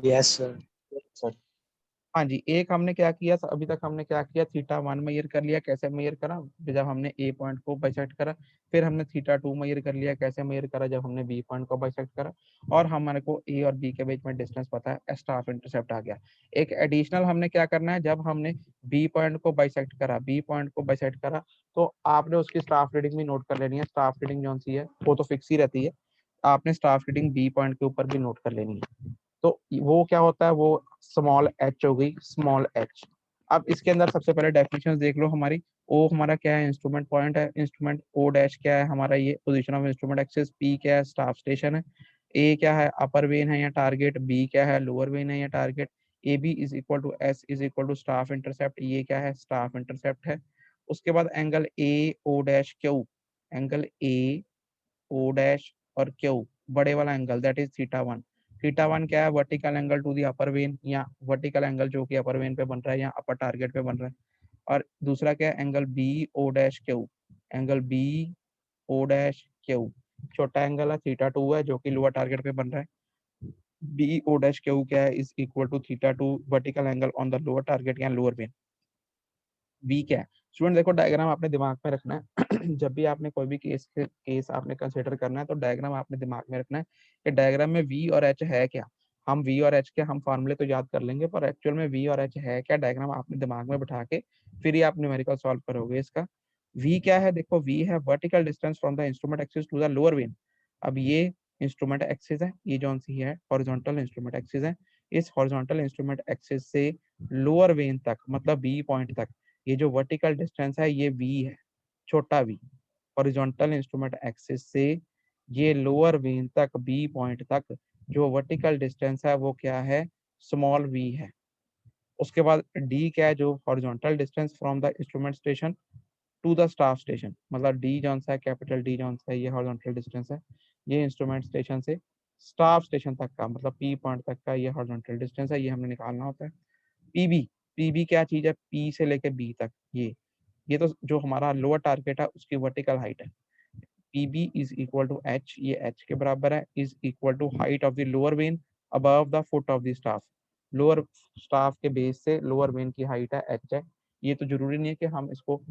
Yes sir. हाँ जी, एक हमने क्या किया अभी तक, हमने क्या किया, थीटा वन मेजर कर लिया। कैसे मेजर करा, जब हमने ए पॉइंट को बाइसेक्ट करा। फिर हमने थीटा टू मेजर कर लिया। कैसे मेजर करा, जब हमने बी पॉइंट को बाइसेक्ट करा। और हमारे को ए और बी के बीच में डिस्टेंस पता है, स्टाफ इंटरसेप्ट आ गया। एक एडिशनल हमने क्या करना है, जब हमने बी पॉइंट को बाइसेक्ट करा, बी पॉइंट को बाइसेक्ट करा, तो आपने उसकी स्टाफ रीडिंग भी नोट कर लेनी है। स्टाफ रीडिंग जो सी है वो तो फिक्स ही रहती है, आपने स्टाफ रीडिंग बी पॉइंट के ऊपर भी नोट कर लेनी है। तो वो क्या होता है, वो स्मॉल एच हो गई, स्मॉल एच। अब इसके अंदर सबसे पहले डेफिनेशन देख लो हमारी। ओ हमारा क्या है, इंस्ट्रूमेंट पॉइंट है। इंस्ट्रूमेंट ओ डैश क्या है हमारा, ये position of instrument axis. P क्या है, स्टाफ स्टेशन है। ए क्या है, अपर वेन है या टारगेट। बी क्या है, लोअर वेन है या target. A B is equal to S is equal to staff intercept. ये क्या है, स्टाफ इंटरसेप्ट है। उसके बाद angle A O dash Q, angle A O dash और क्यू, बड़े वाला angle, that is theta one. Theta one क्या है, vertical angle to the upper vane, या वर्टिकल एंगल जो कि अपर वेन पे बन रहा है या अपर टारगेट पे बन रहा है। और दूसरा क्या है, angle B O dash Q, angle B O dash Q, छोटा एंगल है, थीटा टू है जो कि लोअर टारगेट पे बन रहा है। बी ओ डैश क्यू क्या है, is equal to theta two vertical angle on the lower target या लोअर वेन। वी क्या है, स्टूडेंट देखो डायग्राम आपने दिमाग में रखना है। जब भी आपने कोई भी केस आपने कंसिडर करना है, तो डायग्राम आपने दिमाग में रखना है कि डायग्राम में वी और एच है क्या। हम वी और एच के हम फॉर्मूले तो याद कर लेंगे, पर एक्चुअल में वी और एच है क्या, डायग्राम आपने दिमाग में बैठा के फिर ही आप न्यूमेरिकल सॉल्व करोगे इसका। वी क्या है, देखो वी है vertical distance from the instrument axis to the lower vane. अब ये इंस्ट्रूमेंट एक्सिस है, ये जो सी है हॉरिजॉन्टल इंस्ट्रूमेंट एक्सिस है। इस हॉरिजॉन्टल इंस्ट्रूमेंट एक्सिस से लोअर वेन तक, मतलब बी पॉइंट तक, ये जो वर्टिकल डिस्टेंस है ये v है, छोटा v। हॉरिजॉन्टल इंस्ट्रूमेंट एक्सिस से ये लोअर वेन तक, बी पॉइंट तक जो वर्टिकल डिस्टेंस है वो क्या है, स्मॉल v है। उसके बाद d क्या है, जो horizontal distance from the instrument station to the staff station, मतलब डी जॉन सा है, कैपिटल डी जॉन सा है, ये हॉरिजॉन्टल डिस्टेंस है। ये इंस्ट्रूमेंट स्टेशन से स्टाफ स्टेशन तक का, मतलब पी पॉइंट तक का ये हॉरिजॉन्टल डिस्टेंस है, ये हमने निकालना होता है। पीबी, पीबी क्या चीज है, पी से लेके बी तक, ये तो जो हमारा लोअर टारगेट है उसकी वर्टिकल हाइट है। PB is equal to H, ये एच के बराबर है, is equal to height of the lower vane above the foot of the staff. Lower staff के बेस से लोअर वेन की हाइट है एच है। ये तो जरूरी नहीं है कि हम इसको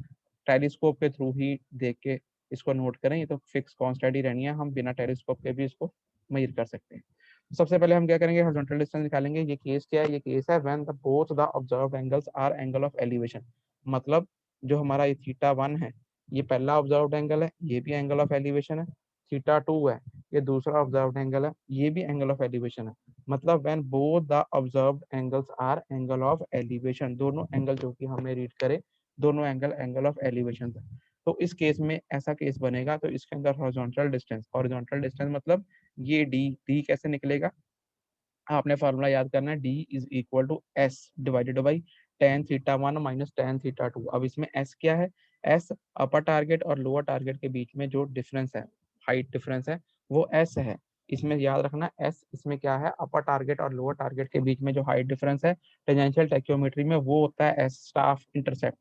टेलीस्कोप के थ्रू ही देख के इसको नोट करें, ये तो फिक्स कांस्टेंट ही रहनी है, हम बिना टेलीस्कोप के भी इसको मेजर कर सकते हैं। सबसे पहले हम क्या करेंगे, हॉरिजॉन्टल डिस्टेंस निकालेंगे। ये केस क्या है, ये केस है when the both the observed angles R angle of elevation. मतलब जो हमारा ये थीटा वन है, ये पहला ऑब्जर्व्ड एंगल है, ये भी एंगल ऑफ एलिवेशन है। थीटा टू है, ये दूसरा ऑब्जर्व्ड एंगल है, ये भी एंगल ऑफ एलिवेशन है। मतलब when both the observed angles R angle of elevation, दोनों एंगल जो कि हमने रीड करे, दोनों एंगल एंगल ऑफ एलिवेशन है। तो इस केस में ऐसा केस बनेगा, तो इसके अंदर हॉरिजॉन्टल डिस्टेंस मतलब ये डी कैसे निकलेगा, आपने फार्मूला याद करना है, D is equal to S divided by tan theta one minus tan theta two. अब इसमें एस क्या है, एस अपर टारगेट और लोअर टारगेट के बीच में जो डिफरेंस है, हाइट डिफरेंस है, वो एस है। इसमें याद रखना एस, इसमें क्या है, अपर टारगेट और लोअर टारगेट के बीच में जो हाइट डिफरेंस है टेंजेंशियल टैक्योमेट्री में, वो होता है एस स्टाफ इंटरसेप्ट।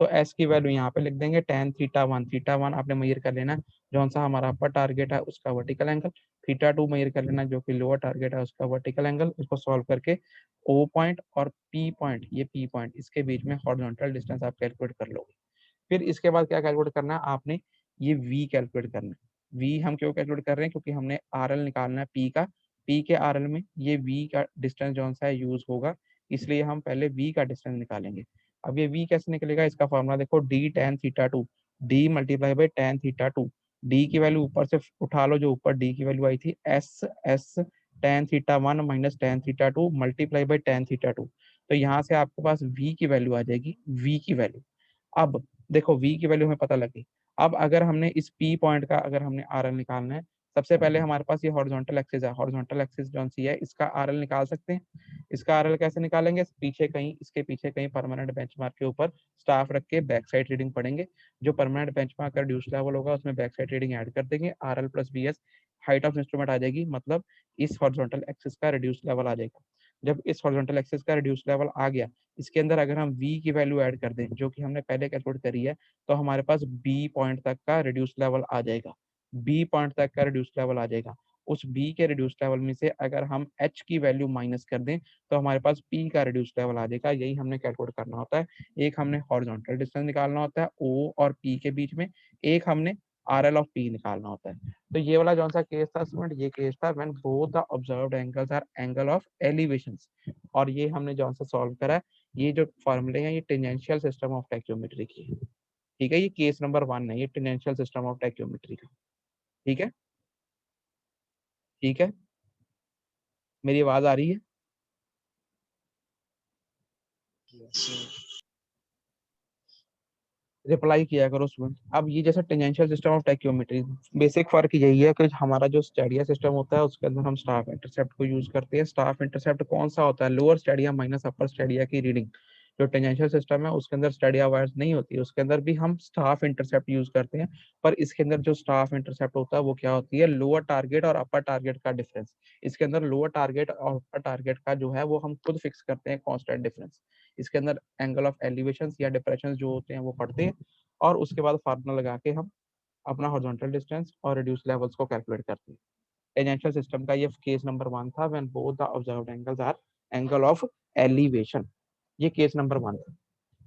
तो एस की वैल्यू यहाँ पे लिख देंगे टेन थीटा वन आपने मेजर कर लेना, जो सा हमारा अपर टारगेट है उसका vertical angle. Theta two measure कर लेना, जो कि लोअर टारगेट है उसका वर्टिकल एंगल। उसको सॉल्व करके ओ पॉइंट और पी पॉइंट, ये पी पॉइंट, इसके बीच में हॉरिजॉन्टल डिस्टेंस आप कैलकुलेट कर लोगे। फिर इसके बाद क्या कैलकुलेट करना है आपने, ये वी कैलकुलेट करना है। वी हम क्यों कैलकुलेट कर रहे हैं, क्योंकि हमने आर एल निकालना है पी का। पी के आर एल में ये वी का डिस्टेंस जो सा है यूज होगा, इसलिए हम पहले वी का डिस्टेंस निकालेंगे। अब ये वी कैसे निकलेगा, इसका फॉर्मूला देखो, D ten theta to, D multiply by tan theta to. D की वैल्यू ऊपर से उठा लो, जो ऊपर डी की वैल्यू आई थी, S S ten theta one minus tan theta to multiply by tan theta to. तो यहाँ से आपके पास वी की वैल्यू आ जाएगी, वी की वैल्यू। अब देखो वी की वैल्यू हमें पता लगी। अब अगर हमने इस पी पॉइंट का अगर हमने आर एल निकालना है, सबसे पहले हमारे पास ये हॉरिजॉन्टल एक्सिस है, हॉरिजॉन्टल एक्सिस जो सी है, इसका आर एल निकाल सकते हैं। इसका आर एल कैसे निकालेंगे, पीछे कहीं, इसके पीछे कहीं परमानेंट बेंचमार्क के ऊपर स्टाफ रख के बैक साइड रीडिंग पढ़ेंगे। जो परमानेंट बेंचमार्क का रिड्यूस लेवल होगा उसमें बैक साइड रीडिंग ऐड कर देंगे, R L plus B S height of instrument आ जाएगी, मतलब इस हॉरिजॉन्टल एक्सिस का रिड्यूस लेवल आ जाएगा। जब इस हॉरिजॉन्टल एक्सिस का रिड्यूस लेवल आ गया, इसके अंदर अगर हम v की वैल्यू ऐड कर दें, जो कि हमने पहले कैलकुलेट करी है, तो हमारे पास b पॉइंट तक का रिड्यूस लेवल आ जाएगा, b पॉइंट तक का रिड्यूस लेवल आ जाएगा। उस बी के रिड्यूस लेवल में से अगर हम एच की वैल्यू माइनस कर दें तो हमारे पास पी का रिड्यूस लेवल आ जाएगा। यही हमने कैलकुलेट करना होता है। एक हमने हॉरिजॉन्टल डिस्टेंस निकालना होता है ओ और पी के बीच में, एक हमने आर एल ऑफ पी निकालना होता है। तो ये वाला जो सा केस था स्टूडेंट, ये केस था when both the observed angles R angle of elevations, और ये हमने जो सा सॉल्व करा है, ये जो फॉर्मूले हैं ये टेंजेंशियल सिस्टम ऑफ टैक्योमेट्री की है। ठीक है, ये केस नंबर 1 है, ये टेंजेंशियल सिस्टम ऑफ टैक्योमेट्री का। ठीक है, ठीक है, मेरी आवाज आ रही है? रिप्लाई किया करो स्टूडेंट। अब ये जैसा tangential system of tacheometry, basic फर्क यही है कि हमारा जो स्टेडिया सिस्टम होता है उसके अंदर हम स्टाफ इंटरसेप्ट को यूज करते हैं। स्टाफ इंटरसेप्ट कौन सा होता है? लोअर स्टेडिया माइनस अपर स्टेडिया की रीडिंग। जो टेंजेंशियल सिस्टम है उसके अंदर स्टेडिया वायर्स नहीं होती, उसके अंदर भी हम स्टाफ इंटरसेप्ट यूज करते हैं। पर इसके अंदर जो स्टाफ इंटरसेप्ट होता है वो क्या होती है? लोअर टारगेट और अपर टारगेट का डिफरेंस। इसके अंदर लोअर टारगेट और अपर टारगेट का जो है वो हम खुद फिक्स करते हैं, कांस्टेंट डिफरेंस। इसके अंदर एंगल ऑफ एलिवेशन या डिप्रेशन जो होते हैं वो पढ़ते हैं, और उसके बाद फार्मूला लगा के हम अपना हॉरिजॉन्टल डिस्टेंस और रिड्यूस लेवल्स को कैलकुलेट करते हैं। टेंजेंशियल सिस्टम का ये केस नंबर 1 था, when both the observed angles R angle of elevation. ये केस नंबर 1 था।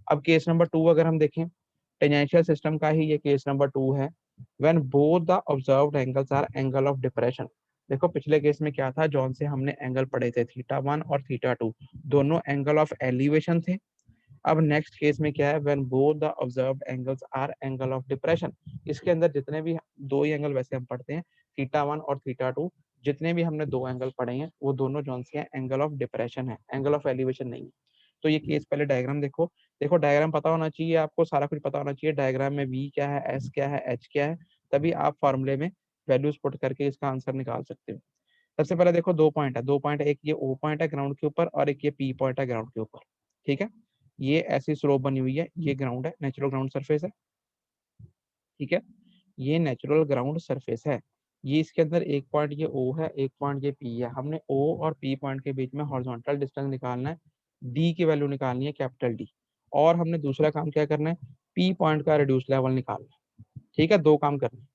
अब केस नंबर 2 अगर हम देखें, टेंजेंशियल सिस्टम का ही ये केस नंबर 2 है, when both the observed angles R angle of depression. देखो पिछले केस में क्या था, जॉन से हमने एंगल पढ़े थे थीटा 1 और थीटा 2, दोनों एंगल ऑफ एलिवेशन थे। अब नेक्स्ट केस में क्या है, when both the observed angles R angle of depression. इसके अंदर जितने भी दो ही एंगल वैसे हम पढ़ते हैं, थीटा 1 और थीटा 2, जितने भी हमने दो एंगल पढ़े हैं वो दोनों जॉन से एंगल ऑफ डिप्रेशन है, एंगल ऑफ एलिवेशन नहीं है। तो ये केस पहले डायग्राम देखो। देखो डायग्राम पता होना चाहिए आपको, सारा कुछ पता होना चाहिए डायग्राम में, वी क्या है, एस क्या है, एच क्या है, तभी आप फॉर्मूले में वैल्यूज पुट करके इसका आंसर निकाल सकते हो। सबसे पहले देखो दो पॉइंट है, दो पॉइंट, एक ये ओ पॉइंट है ग्राउंड के ऊपर और एक ये पी पॉइंट है ग्राउंड के ऊपर। ठीक है, ये ऐसी स्लोप बनी हुई है, ये ग्राउंड है, नेचुरल ग्राउंड सरफेस है। ठीक है, ये नेचुरल ग्राउंड सरफेस है। ये इसके अंदर एक पॉइंट ये ओ है, एक पॉइंट ये पी है। हमने ओ और पी पॉइंट के बीच में हॉरिजॉन्टल डिस्टेंस निकालना है, डी की वैल्यू निकालनी है, कैपिटल डी। और हमने दूसरा काम क्या करना है, पी पॉइंट का रिड्यूस लेवल निकालना है। ठीक है, दो काम करना है।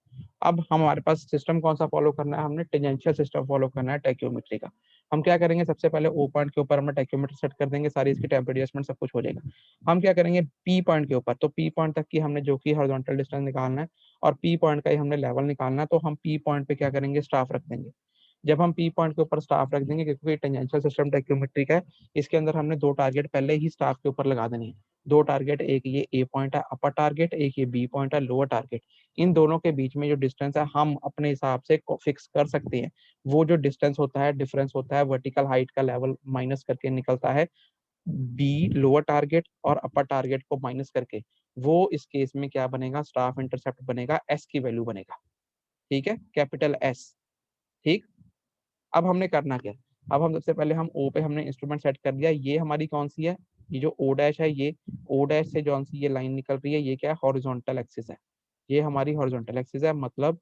अब हमारे पास सिस्टम कौन सा फॉलो करना है, हमने टेंजेंशियल सिस्टम फॉलो करना है टैक्योमेट्री का। हम क्या करेंगे, सबसे पहले ओ पॉइंट के ऊपर हम टैक्योमीटर सेट कर देंगे, सारी इसकी टेम्परेचर एडजस्टमेंट सब कुछ हो जाएगा। हम क्या करेंगे, पी पॉइंट के ऊपर, तो पी पॉइंट तक की हमने जो की हॉरिजॉन्टल डिस्टेंस निकालना है और पी पॉइंट का ही हमने लेवल निकालना है, तो हम पी पॉइंट पे क्या करेंगे, स्टाफ रख देंगे। जब हम पी पॉइंट के ऊपर स्टाफ रख देंगे, क्योंकि टेंजेंशियल सिस्टम टैक्योमेट्री का है, इसके अंदर हमने दो टारगेट पहले ही स्टाफ के ऊपर लगा देने हैं। दो टारगेट, एक ये ए पॉइंट है अपर टारगेट, एक ये बी पॉइंट है लोअर टारगेट। इन दोनों के बीच में जो डिस्टेंस है हम अपने हिसाब से फिक्स कर सकते हैं। वो जो डिस्टेंस होता है, डिफरेंस होता है, वर्टिकल हाइट का लेवल माइनस करके निकलता है, बी लोअर टारगेट और अपर टारगेट को माइनस करके, वो इस केस में क्या बनेगा, स्टाफ इंटरसेप्ट बनेगा, एस की वैल्यू बनेगा। ठीक है, कैपिटल एस। ठीक, अब हमने करना क्या, अब हम सबसे पहले हम ओ पे हमने इंस्ट्रूमेंट सेट कर दिया। ये हमारी कौन सी है, ये जो ओ डैश है, ये ओ डैश से जो सी ये लाइन निकल रही है, ये क्या है, हॉरिजॉन्टल एक्सिस है। ये हमारी हॉरिजॉन्टल एक्सिस है, मतलब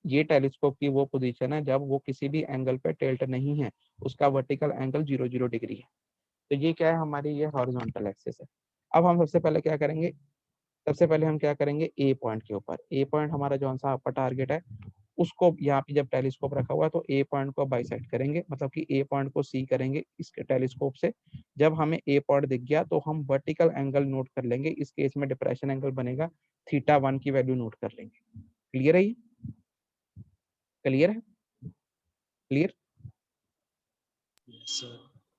ये टेलीस्कोप की वो पोजीशन है जब वो किसी भी एंगल पे टिल्ट नहीं है, उसका वर्टिकल एंगल 0 0 डिग्री है। तो ये क्या है, हमारी ये हॉरिजॉन्टल एक्सिस है। अब हम सबसे पहले क्या करेंगे, सबसे पहले हम क्या करेंगे, ए पॉइंट के ऊपर, ए पॉइंट हमारा जो सा अपर टारगेट है, उसको यहाँ पे जब टेलीस्कोप रखा हुआ है तो ए पॉइंट को बाइसेक्ट करेंगे, मतलब कि ए पॉइंट को सी करेंगे इसके टेलीस्कोप से। जब हमें ए पॉइंट दिख गया तो हम वर्टिकल एंगल नोट कर लेंगे, इस केस में डिप्रेशन एंगल बनेगा, थीटा 1 की वैल्यू नोट कर लेंगे। क्लियर है, ये क्लियर है, क्लियर।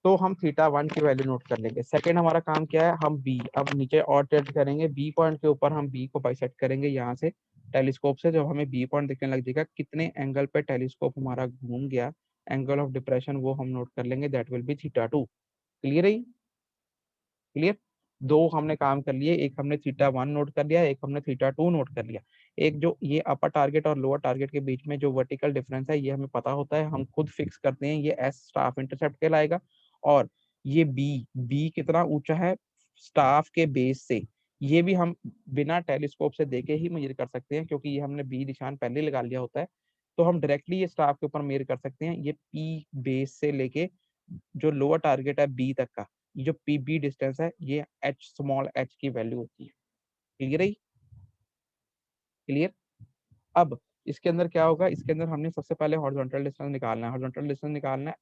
तो हम थीटा 1 की वैल्यू नोट कर लेंगे। सेकंड हमारा काम क्या है, हम बी, अब नीचे और टिल्ट करेंगे, बी पॉइंट के ऊपर हम बी को बाइसेक्ट करेंगे यहाँ से टेलीस्कोप से। जब हमें बी पॉइंट दिखने लग जाएगा, कितने एंगल पे टेलीस्कोप हमारा घूम गया, एंगल ऑफ डिप्रेशन वो हम नोट कर लेंगे, that will be theta 2। Clear है, क्लियर। दो हमने काम कर लिए, एक हमने थीटा 1 नोट कर लिया, एक हमने थीटा 2 नोट कर लिया। एक जो ये अपर टारगेट और लोअर टारगेट के बीच में जो वर्टिकल डिफरेंस है ये हमें पता होता है, हम खुद फिक्स करते हैं, ये एस स्टाफ इंटरसेप्ट कहलाएगा। और ये बी, बी कितना ऊंचा है स्टाफ के बेस से, ये भी हम बिना टेलीस्कोप से देखे ही मेजर कर सकते हैं, क्योंकि ये हमने बी निशान पहले लगा लिया होता है। तो हम डायरेक्टली ये स्टाफ के ऊपर मेजर कर सकते हैं, ये पी बेस से लेके जो लोअर टारगेट है बी तक का, ये जो पी बी डिस्टेंस है, ये एच स्मॉल एच की वैल्यू होती है। क्लियर है, क्लियर। अब इसके अंदर क्या होगा, इसके अंदर हमने सबसे पहले हॉरिजॉन्टल डिस्टेंस निकालना है। हॉरिजॉन्टल डिस्टेंस निकालना है